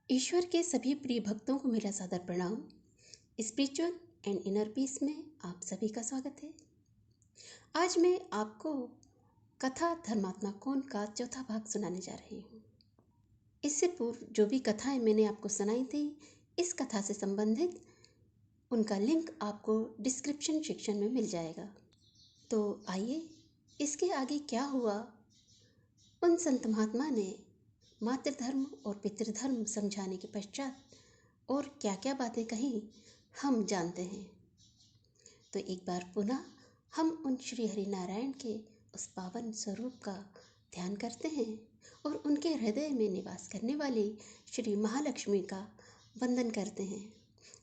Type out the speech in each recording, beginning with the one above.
ईश्वर के सभी प्रिय भक्तों को मेरा सादर प्रणाम। स्पिरिचुअल एंड इनर पीस में आप सभी का स्वागत है। आज मैं आपको कथा धर्मात्मा कौन का चौथा भाग सुनाने जा रही हूँ। इससे पूर्व जो भी कथाएं मैंने आपको सुनाई थी, इस कथा से संबंधित उनका लिंक आपको डिस्क्रिप्शन सेक्शन में मिल जाएगा। तो आइए, इसके आगे क्या हुआ, उन संत महात्मा ने मातृधर्म और पितृधर्म समझाने के पश्चात और क्या क्या बातें कहीं हम जानते हैं। तो एक बार पुनः हम उन श्री हरि नारायण के उस पावन स्वरूप का ध्यान करते हैं और उनके हृदय में निवास करने वाली श्री महालक्ष्मी का वंदन करते हैं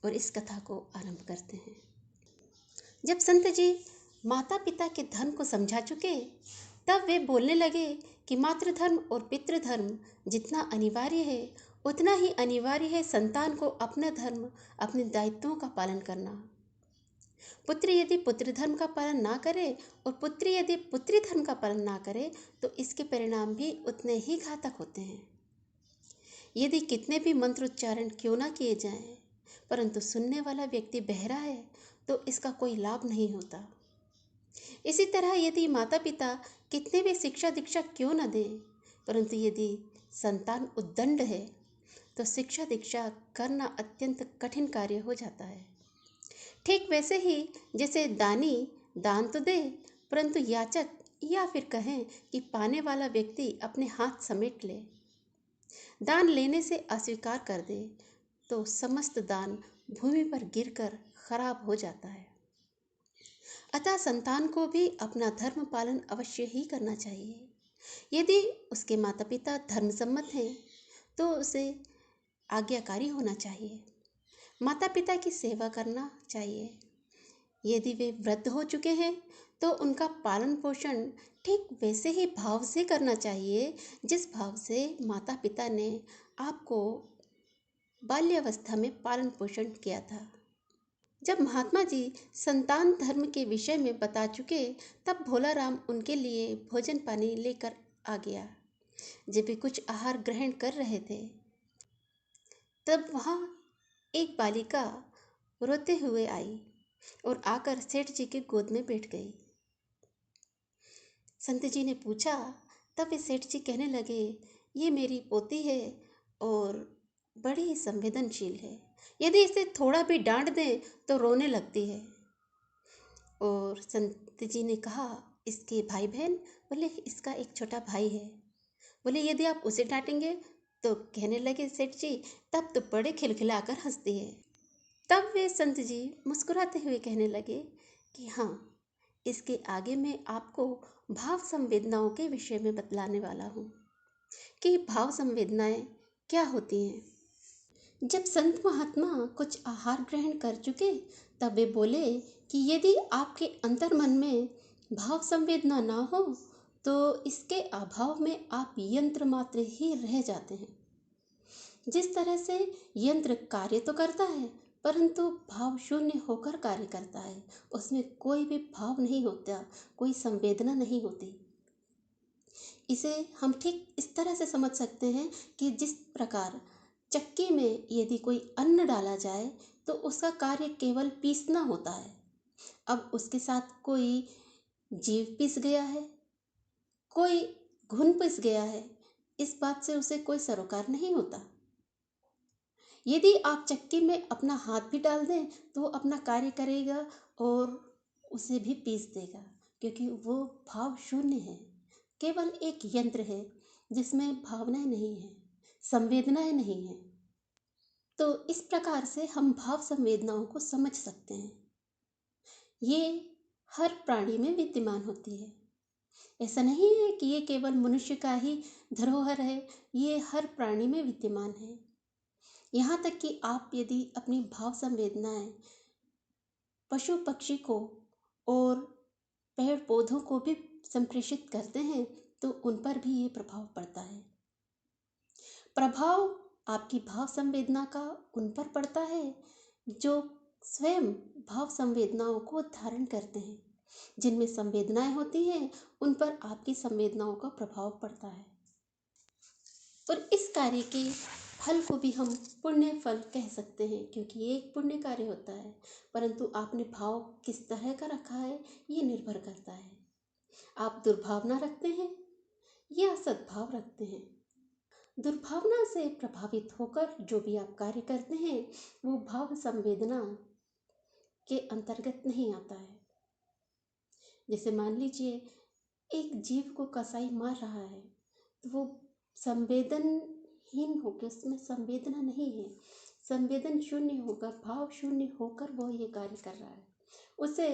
और इस कथा को आरंभ करते हैं। जब संत जी माता पिता के धर्म को समझा चुके, तब वे बोलने लगे कि मातृधर्म और पितृधर्म जितना अनिवार्य है, उतना ही अनिवार्य है संतान को अपना धर्म, अपने दायित्वों का पालन करना। पुत्र यदि पुत्र धर्म का पालन ना करे और पुत्री यदि पुत्री धर्म का पालन ना करे, तो इसके परिणाम भी उतने ही घातक होते हैं। यदि कितने भी मंत्रोच्चारण क्यों ना किए जाएं, परंतु सुनने वाला व्यक्ति बहरा है तो इसका कोई लाभ नहीं होता। इसी तरह यदि माता पिता कितने भी शिक्षा दीक्षा क्यों न दें, परंतु यदि संतान उद्दंड है तो शिक्षा दीक्षा करना अत्यंत कठिन कार्य हो जाता है। ठीक वैसे ही जैसे दानी दान तो दे, परंतु याचक या फिर कहें कि पाने वाला व्यक्ति अपने हाथ समेट ले, दान लेने से अस्वीकार कर दे, तो समस्त दान भूमि पर गिरकर खराब हो जाता है। अतः संतान को भी अपना धर्म पालन अवश्य ही करना चाहिए। यदि उसके माता पिता धर्म सम्मत हैं तो उसे आज्ञाकारी होना चाहिए, माता पिता की सेवा करना चाहिए। यदि वे वृद्ध हो चुके हैं तो उनका पालन पोषण ठीक वैसे ही भाव से करना चाहिए जिस भाव से माता पिता ने आपको बाल्यावस्था में पालन पोषण किया था। जब महात्मा जी संतान धर्म के विषय में बता चुके, तब भोला राम उनके लिए भोजन पानी लेकर आ गया। जब वे कुछ आहार ग्रहण कर रहे थे, तब वहाँ एक बालिका रोते हुए आई और आकर सेठ जी के गोद में बैठ गई। संत जी ने पूछा, तब वे सेठ जी कहने लगे, ये मेरी पोती है और बड़ी ही संवेदनशील है। यदि इसे थोड़ा भी डांट दें तो रोने लगती है। और संत जी ने कहा, इसके भाई बहन? बोले, इसका एक छोटा भाई है। बोले, यदि आप उसे डांटेंगे? तो कहने लगे सेठ जी, तब तो बड़े खिलखिलाकर हंसती है। तब वे संत जी मुस्कुराते हुए कहने लगे कि हाँ, इसके आगे मैं आपको भाव संवेदनाओं के विषय में बतलाने वाला हूँ कि भाव संवेदनाएं क्या होती हैं। जब संत महात्मा कुछ आहार ग्रहण कर चुके, तब वे बोले कि यदि आपके अंतर्मन में भाव संवेदना ना हो तो इसके अभाव में आप यंत्र मात्र ही रह जाते हैं। जिस तरह से यंत्र कार्य तो करता है, परंतु भाव शून्य होकर कार्य करता है, उसमें कोई भी भाव नहीं होता, कोई संवेदना नहीं होती। इसे हम ठीक इस तरह से समझ सकते हैं कि जिस प्रकार चक्की में यदि कोई अन्न डाला जाए तो उसका कार्य केवल पीसना होता है। अब उसके साथ कोई जीव पिस गया है, कोई घुन पिस गया है, इस बात से उसे कोई सरोकार नहीं होता। यदि आप चक्की में अपना हाथ भी डाल दें तो वो अपना कार्य करेगा और उसे भी पीस देगा, क्योंकि वो भाव शून्य है, केवल एक यंत्र है जिसमें भावनाएं नहीं है, संवेदनाएं नहीं है। तो इस प्रकार से हम भाव संवेदनाओं को समझ सकते हैं। ये हर प्राणी में विद्यमान होती है। ऐसा नहीं है कि ये केवल मनुष्य का ही धरोहर है, ये हर प्राणी में विद्यमान है। यहाँ तक कि आप यदि अपनी भाव संवेदनाएं पशु पक्षी को और पेड़ पौधों को भी संप्रेषित करते हैं तो उन पर भी ये प्रभाव पड़ता है। प्रभाव आपकी भाव संवेदना का उन पर पड़ता है जो स्वयं भाव संवेदनाओं को धारण करते हैं। जिनमें संवेदनाएं होती हैं उन पर आपकी संवेदनाओं का प्रभाव पड़ता है। और इस कार्य के फल को भी हम पुण्य फल कह सकते हैं, क्योंकि ये एक पुण्य कार्य होता है। परंतु आपने भाव किस तरह का रखा है ये निर्भर करता है। आप दुर्भावना रखते हैं या सद्भाव रखते हैं। दुर्भावना से प्रभावित होकर जो भी आप कार्य करते हैं वो भाव संवेदना के अंतर्गत नहीं आता है। जैसे मान लीजिए एक जीव को कसाई मार रहा है तो वो संवेदनहीन होकर, उसमें संवेदना नहीं है, संवेदन शून्य होकर, भाव शून्य होकर वो ये कार्य कर रहा है। उसे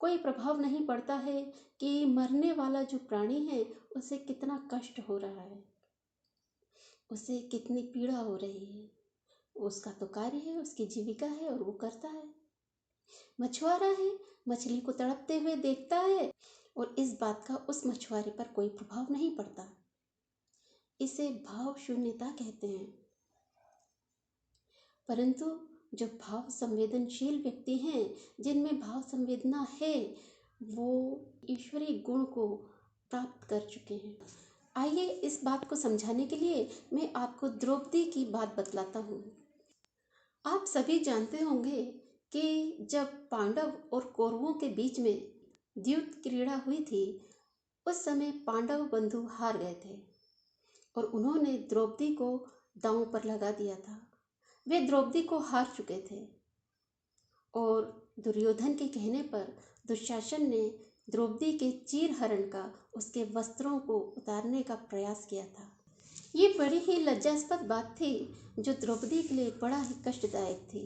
कोई प्रभाव नहीं पड़ता है कि मरने वाला जो प्राणी है उसे कितना कष्ट हो रहा है, उसे कितनी पीड़ा हो रही है। उसका तो कार्य है, उसकी जीविका है और वो करता है। मछुआरा है, मछली को तड़पते हुए देखता है और इस बात का उस मछुआरे पर कोई प्रभाव नहीं पड़ता। इसे भाव शून्यता कहते हैं। परंतु जो भाव संवेदनशील व्यक्ति हैं, जिनमें भाव संवेदना है, वो ईश्वरीय गुण को प्राप्त कर चुके हैं। आइए इस बात को समझाने के लिए मैं आपको द्रौपदी की बात बतलाता हूँ। आप सभी जानते होंगे कि जब पांडव और कौरवों के बीच में द्यूत क्रीड़ा हुई थी, उस समय पांडव बंधु हार गए थे और उन्होंने द्रौपदी को दांव पर लगा दिया था। वे द्रौपदी को हार चुके थे और दुर्योधन के कहने पर दुशासन ने द्रौपदी के चीरहरण का, उसके वस्त्रों को उतारने का प्रयास किया था। ये बड़ी ही लज्जास्पद बात थी जो द्रौपदी के लिए बड़ा ही कष्टदायक थी।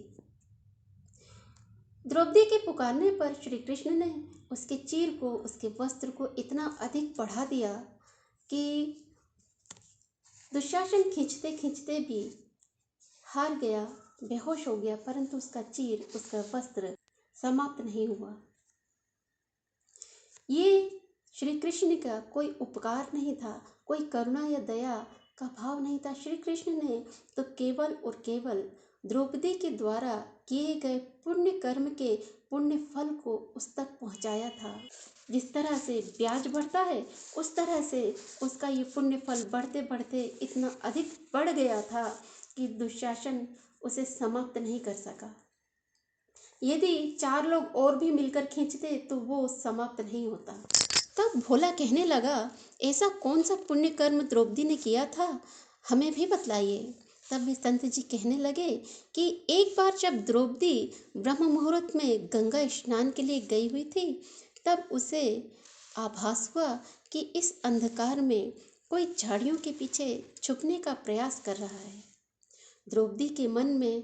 द्रौपदी के पुकारने पर श्री कृष्ण ने उसके चीर को, उसके वस्त्र को इतना अधिक बढ़ा दिया कि दुशासन खींचते खींचते भी हार गया, बेहोश हो गया, परंतु उसका चीर, उसका वस्त्र समाप्त नहीं हुआ। ये श्री कृष्ण का कोई उपकार नहीं था, कोई करुणा या दया का भाव नहीं था। श्री कृष्ण ने तो केवल और केवल द्रौपदी के द्वारा किए गए पुण्य कर्म के पुण्य फल को उस तक पहुंचाया था। जिस तरह से ब्याज बढ़ता है उस तरह से उसका ये पुण्य फल बढ़ते बढ़ते इतना अधिक बढ़ गया था कि दुशासन उसे समाप्त नहीं कर सका। यदि 4 लोग और भी मिलकर खींचते तो वो समाप्त नहीं होता। तब भोला कहने लगा, ऐसा कौन सा पुण्य कर्म द्रौपदी ने किया था, हमें भी बतलाइए। तब वे संत जी कहने लगे कि एक बार जब द्रौपदी ब्रह्म मुहूर्त में गंगा स्नान के लिए गई हुई थी, तब उसे आभास हुआ कि इस अंधकार में कोई झाड़ियों के पीछे छुपने का प्रयास कर रहा है। द्रौपदी के मन में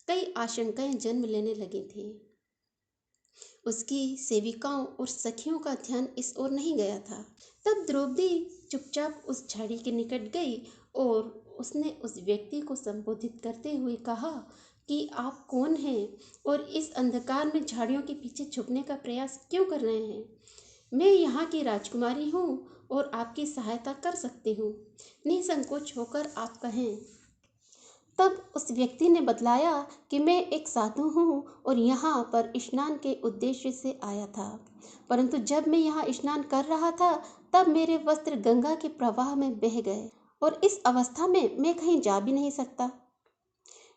कई आशंकाएं जन्म लेने लगी थी। उसकी सेविकाओं और सखियों का ध्यान इस ओर नहीं गया था। तब द्रौपदी चुपचाप उस झाड़ी के निकट गई और उसने उस व्यक्ति को संबोधित करते हुए कहा कि आप कौन हैं और इस अंधकार में झाड़ियों के पीछे छुपने का प्रयास क्यों कर रहे हैं। मैं यहाँ की राजकुमारी हूँ और आपकी सहायता कर सकती हूँ, निसंकोच होकर आप कहें। तब उस व्यक्ति ने बतलाया कि मैं एक साधु हूँ और यहाँ पर स्नान के उद्देश्य से आया था, परंतु जब मैं यहाँ स्नान कर रहा था तब मेरे वस्त्र गंगा के प्रवाह में बह गए और इस अवस्था में मैं कहीं जा भी नहीं सकता।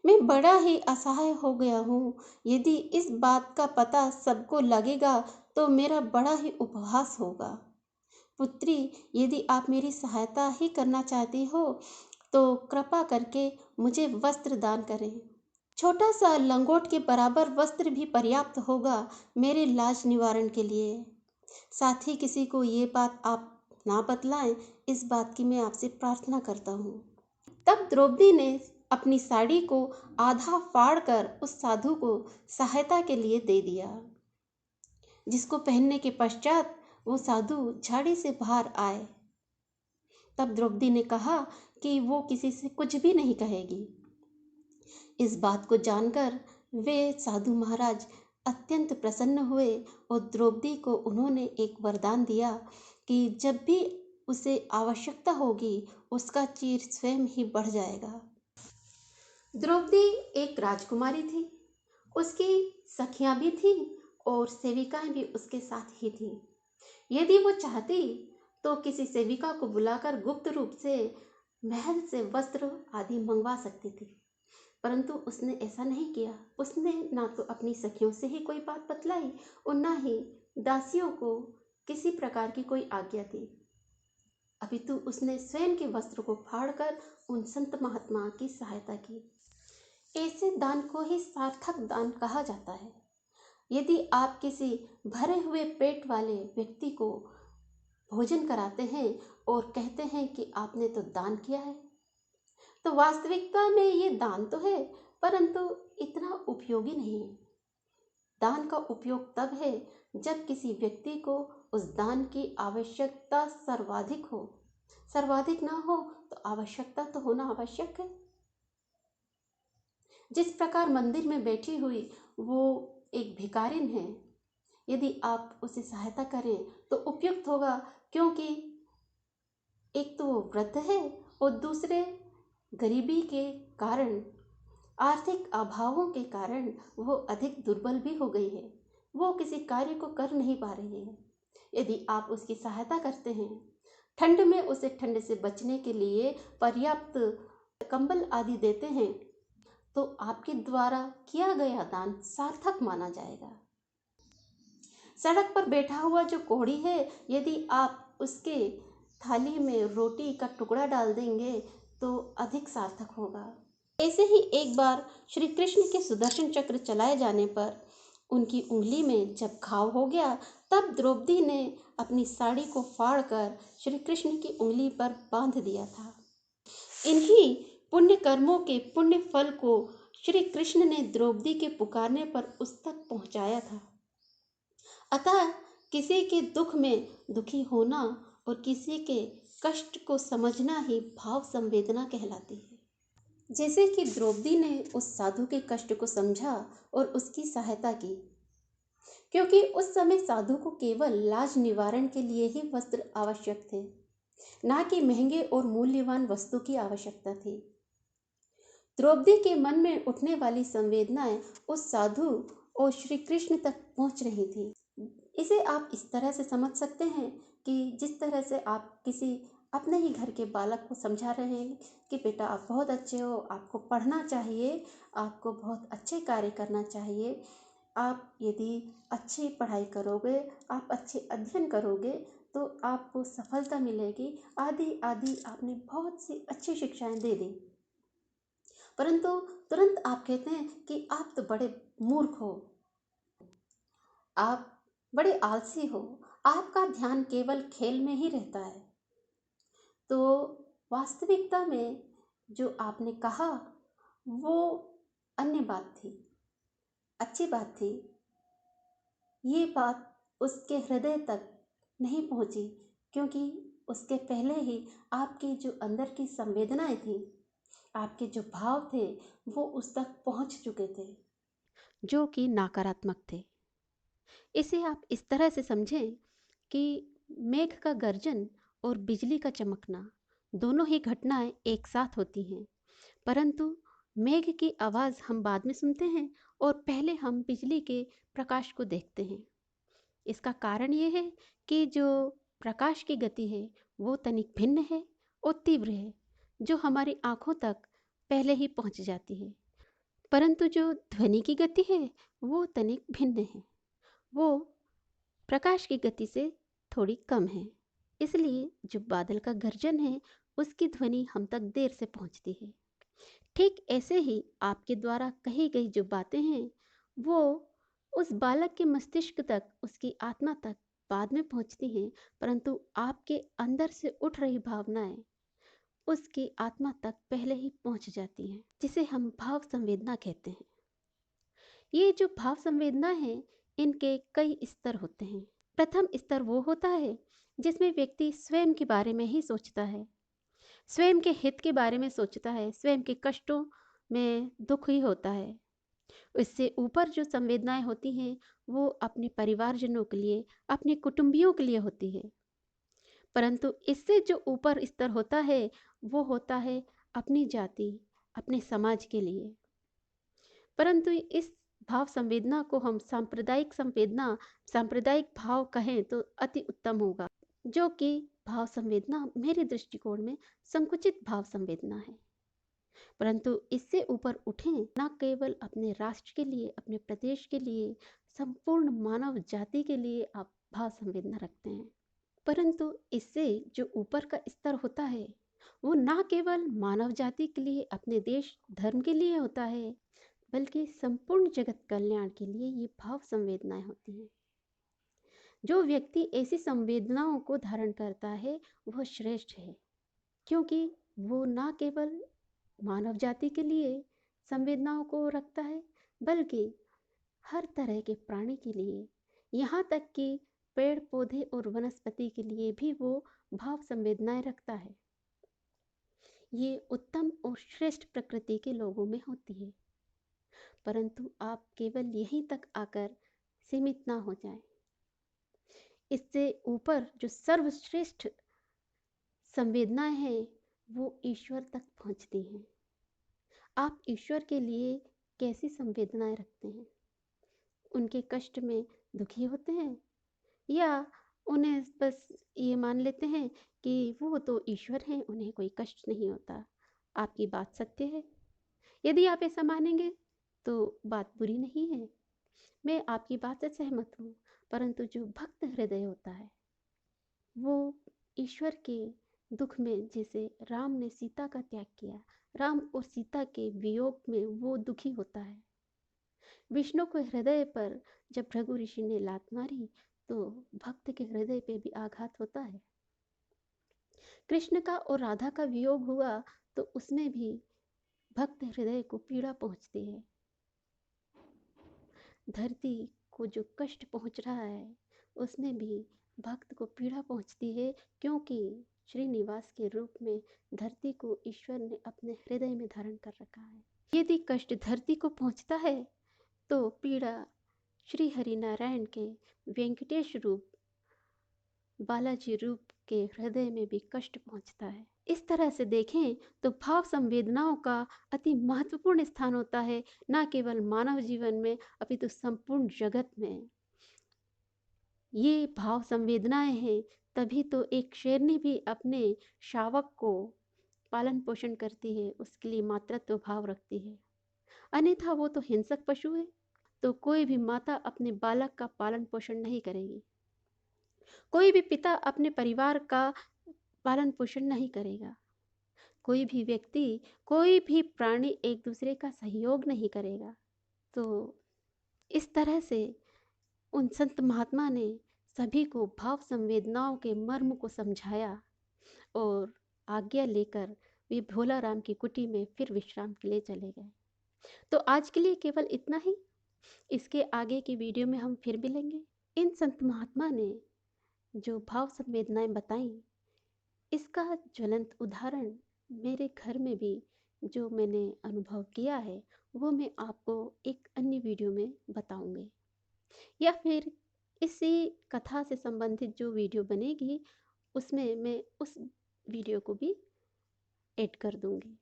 मैं बड़ा ही असहाय हो गया हूँ। यदि इस बात का पता सबको लगेगा तो मेरा बड़ा ही उपहास होगा। पुत्री, यदि आप मेरी सहायता ही करना चाहती हो तो कृपा करके मुझे वस्त्र दान करें। छोटा सा लंगोट के बराबर वस्त्र भी पर्याप्त होगा मेरे लाज निवारण के लिए। साथ ही किसी को ये बात आप ना बतलाएं, इस बात की मैं आपसे प्रार्थना करता हूँ। तब द्रौपदी ने अपनी साड़ी को आधा फाड़ कर उस साधु को सहायता के लिए दे दिया, जिसको पहनने के पश्चात वो साधु झाड़ी से बाहर आए। तब द्रौपदी ने कहा कि वो किसी से कुछ भी नहीं कहेगी। इस बात को जानकर वे साधु महाराज अत्यंत प्रसन्न हुए और द्रौपदी को उन्होंने एक वरदान दिया कि जब भी उसे आवश्यकता होगी उसका चीर स्वयं ही बढ़ जाएगा। द्रौपदी एक राजकुमारी थी, उसकी सखियां भी थीं और सेविकाएं भी उसके साथ ही थीं। यदि वो चाहती तो किसी सेविका को बुलाकर गुप्त रूप से महल से वस्त्र आदि मंगवा सकती थी, परंतु उसने ऐसा नहीं किया। उसने ना तो अपनी सखियों से ही कोई बात बतलाई और ना ही दासियों को किसी प्रकार की कोई आज्ञा दी। अपितु उसने स्वयं के वस्त्र को फाड़कर उन संत महात्मा की सहायता की। ऐसे दान को ही सार्थक दान कहा जाता है। यदि आप किसी भरे हुए पेट वाले व्यक्ति को भोजन कराते हैं और कहते हैं कि आपने तो दान किया है, तो वास्तविकता में ये दान तो है, परंतु इतना उपयोगी नहीं है। दान का उपयोग तब है जब किसी व्यक्ति को उस दान की आवश्यकता सर्वाधिक हो। सर्वाधिक ना हो तो आवश्यकता तो होना आवश्यक है। जिस प्रकार मंदिर में बैठी हुई वो एक भिखारिन है, यदि आप उसे सहायता करें तो उपयुक्त होगा, क्योंकि एक तो वो वृद्ध है और दूसरे गरीबी के कारण, आर्थिक अभावों के कारण वो अधिक दुर्बल भी हो गई है। वो किसी कार्य को कर नहीं पा रही है। यदि आप उसकी सहायता करते हैं, ठंड में उसे ठंड से बचने के लिए पर्याप्त कंबल आदि देते हैं, तो आपके द्वारा किया गया दान सार्थक माना जाएगा। सड़क पर बैठा हुआ जो कोढ़ी है, यदि आप उसके थाली में रोटी का टुकड़ा डाल देंगे तो अधिक सार्थक होगा। ऐसे ही एक बार श्री कृष्ण के सुदर्शन चक्र चलाए जाने पर उनकी उंगली में जब घाव हो गया, तब द्रौपदी ने अपनी साड़ी को फाड़कर श्री कृष्ण की उंगली पर बांध दिया था। इन्हीं पुण्य कर्मों के पुण्य फल को श्री कृष्ण ने द्रौपदी के पुकारने पर उस तक पहुंचाया था। अतः किसी के दुख में दुखी होना और किसी के कष्ट को समझना ही भाव संवेदना कहलाती है। जैसे कि द्रौपदी ने उस साधु के कष्ट को समझा और उसकी सहायता की, क्योंकि उस समय साधु को केवल लाज निवारण के लिए ही वस्त्र आवश्यक थे, ना कि महंगे और मूल्यवान वस्तु की आवश्यकता थी। द्रौपदी के मन में उठने वाली संवेदनाएं उस साधु और श्री कृष्ण तक पहुंच रही थी। इसे आप इस तरह से समझ सकते हैं कि जिस तरह से आप किसी अपने ही घर के बालक को समझा रहे हैं कि बेटा आप बहुत अच्छे हो, आपको पढ़ना चाहिए, आपको बहुत अच्छे कार्य करना चाहिए, आप यदि अच्छी पढ़ाई करोगे, आप अच्छे अध्ययन करोगे तो आपको सफलता मिलेगी, आदि आदि आपने बहुत सी अच्छी शिक्षाएं दे दी। परंतु तुरंत आप कहते हैं कि आप तो बड़े मूर्ख हो, आप बड़े आलसी हो, आपका ध्यान केवल खेल में ही रहता है। तो वास्तविकता में जो आपने कहा वो अन्य बात थी, अच्छी बात थी। ये बात उसके हृदय तक नहीं पहुंची, क्योंकि उसके पहले ही आपकी जो अंदर की संवेदनाएं थी, आपके जो भाव थे, वो उस तक पहुंच चुके थे, जो कि नकारात्मक थे। इसे आप इस तरह से समझें कि मेघ का गर्जन और बिजली का चमकना दोनों ही घटनाएं एक साथ होती हैं, परंतु मेघ की आवाज़ हम बाद में सुनते हैं और पहले हम बिजली के प्रकाश को देखते हैं। इसका कारण ये है कि जो प्रकाश की गति है वो तनिक भिन्न है और तीव्र है, जो हमारी आँखों तक पहले ही पहुँच जाती है, परंतु जो ध्वनि की गति है वो तनिक भिन्न है, वो प्रकाश की गति से थोड़ी कम है। इसलिए जो बादल का गर्जन है उसकी ध्वनि हम तक देर से पहुंचती है। ठीक ऐसे ही आपके द्वारा कही गई जो बातें हैं वो उस बालक के मस्तिष्क तक, उसकी आत्मा तक बाद में पहुंचती हैं, परंतु आपके अंदर से उठ रही भावनाएं उसकी आत्मा तक पहले ही पहुंच जाती हैं, जिसे हम भाव संवेदना कहते हैं। ये जो भाव संवेदना है, इनके कई स्तर होते हैं। प्रथम स्तर वो होता है जिसमें व्यक्ति स्वयं के बारे में ही सोचता है, स्वयं के हित के बारे में सोचता है, स्वयं के कष्टों में दुख ही होता है। इससे ऊपर जो संवेदनाएं होती हैं वो अपने परिवारजनों के लिए, अपने कुटुंबियों के लिए होती है। परंतु इससे जो ऊपर स्तर होता है वो होता है अपनी जाति, अपने समाज के लिए। परंतु इस भाव संवेदना को हम सांप्रदायिक संवेदना, सांप्रदायिक भाव कहें तो अति उत्तम होगा, जो कि भाव संवेदना मेरे दृष्टिकोण में संकुचित भाव संवेदना है, परंतु इससे ऊपर उठें, न केवल अपने राष्ट्र के लिए, अपने प्रदेश के लिए, संपूर्ण मानव जाति के लिए आप भाव संवेदना रखते हैं, परंतु इससे जो ऊपर का स्तर होता है वो ना केवल मानव जाति के लिए, अपने देश धर्म के लिए होता है, बल्कि संपूर्ण जगत कल्याण के लिए ये भाव संवेदनाएं होती हैं। जो व्यक्ति ऐसी संवेदनाओं को धारण करता है वह श्रेष्ठ है, क्योंकि वो ना केवल मानव जाति के लिए संवेदनाओं को रखता है, बल्कि हर तरह के प्राणी के लिए, यहाँ तक कि पेड़ पौधे और वनस्पति के लिए भी वो भाव संवेदनाएं रखता है। ये उत्तम और श्रेष्ठ प्रकृति के लोगों में होती है, परंतु आप केवल यहीं तक आकर सीमित ना हो जाएं। इससे ऊपर जो सर्वश्रेष्ठ संवेदनाएं हैं वो ईश्वर तक पहुंचती हैं। आप ईश्वर के लिए कैसी संवेदनाएं रखते हैं? उनके कष्ट में दुखी होते हैं या उन्हें बस ये मान लेते हैं कि वो तो ईश्वर हैं, उन्हें कोई कष्ट नहीं होता? आपकी बात सत्य है। यदि आप ऐसा मानेंगे तो बात बुरी नहीं है, मैं आपकी बात से सहमत हूँ, परंतु जो भक्त हृदय होता है वो ईश्वर के दुख में, जैसे राम ने सीता का त्याग किया, राम और सीता के वियोग में वो दुखी होता है। विष्णु के हृदय पर जब भृगु ऋषि ने लात मारी तो भक्त के हृदय पे भी आघात होता है। कृष्ण का और राधा का वियोग हुआ तो उसमें भी भक्त हृदय को पीड़ा पहुंचती है। धरती को जो कष्ट पहुंच रहा है उसमें भी भक्त को पीड़ा पहुंचती है, क्योंकि श्रीनिवास के रूप में धरती को ईश्वर ने अपने हृदय में धारण कर रखा है। यदि कष्ट धरती को पहुंचता है तो पीड़ा श्री हरि नारायण के वेंकटेश रूप, बालाजी रूप के हृदय में भी कष्ट पहुंचता है। इस तरह से देखें तो भाव संवेदनाओं का अति महत्वपूर्ण स्थान होता है, न केवल मानव जीवन में अपितु संपूर्ण जगत में। ये भाव संवेदनाएं हैं, तभी तो एक शेरनी भी अपने शावक को पालन पोषण करती है, उसके लिए मातृत्व भाव रखती है, अन्यथा वो तो हिंसक पशु है। तो कोई भी माता अपने बालक का पालन पोषण नहीं करेगी, कोई भी पिता अपने परिवार का पालन पोषण नहीं करेगा, कोई भी व्यक्ति, कोई भी प्राणी एक दूसरे का सहयोग नहीं करेगा। तो इस तरह से उन संत महात्मा ने सभी को भाव संवेदनाओं के मर्म को समझाया और आज्ञा लेकर वे भोला राम की कुटी में फिर विश्राम के लिए चले गए। तो आज के लिए केवल इतना ही। इसके आगे की वीडियो में हम फिर मिलेंगे। इन संत महात्मा ने जो भाव संवेदनाएं बताई, इसका ज्वलंत उदाहरण मेरे घर में भी जो मैंने अनुभव किया है वो मैं आपको एक अन्य वीडियो में बताऊंगी, या फिर इसी कथा से संबंधित जो वीडियो बनेगी उसमें मैं उस वीडियो को भी ऐड कर दूंगी।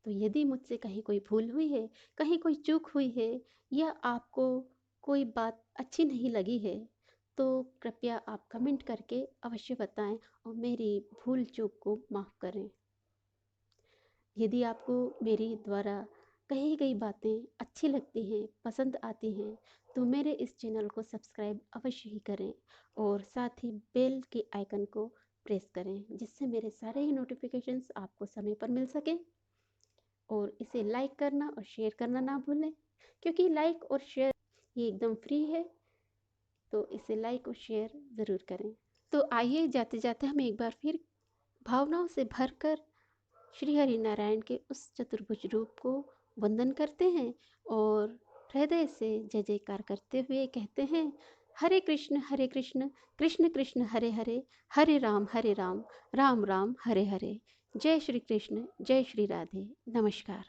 तो यदि मुझसे कहीं कोई भूल हुई है, कहीं कोई चूक हुई है, या आपको कोई बात अच्छी नहीं लगी है, तो कृपया आप कमेंट करके अवश्य बताएं और मेरी भूल चूक को माफ़ करें। यदि आपको मेरी द्वारा कही गई बातें अच्छी लगती हैं, पसंद आती हैं, तो मेरे इस चैनल को सब्सक्राइब अवश्य ही करें और साथ ही बेल के आइकन को प्रेस करें, जिससे मेरे सारे ही नोटिफिकेशंस आपको समय पर मिल सकें। और इसे लाइक करना और शेयर करना ना भूलें, क्योंकि लाइक और शेयर ये एकदम फ्री है, तो इसे लाइक और शेयर ज़रूर करें। तो आइए जाते जाते हम एक बार फिर भावनाओं से भरकर श्री हरि नारायण के उस चतुर्भुज रूप को वंदन करते हैं और हृदय से जय जयकार करते हुए कहते हैं, हरे कृष्ण कृष्ण कृष्ण हरे हरे, हरे राम राम राम हरे हरे। जय श्री कृष्ण, जय श्री राधे। नमस्कार।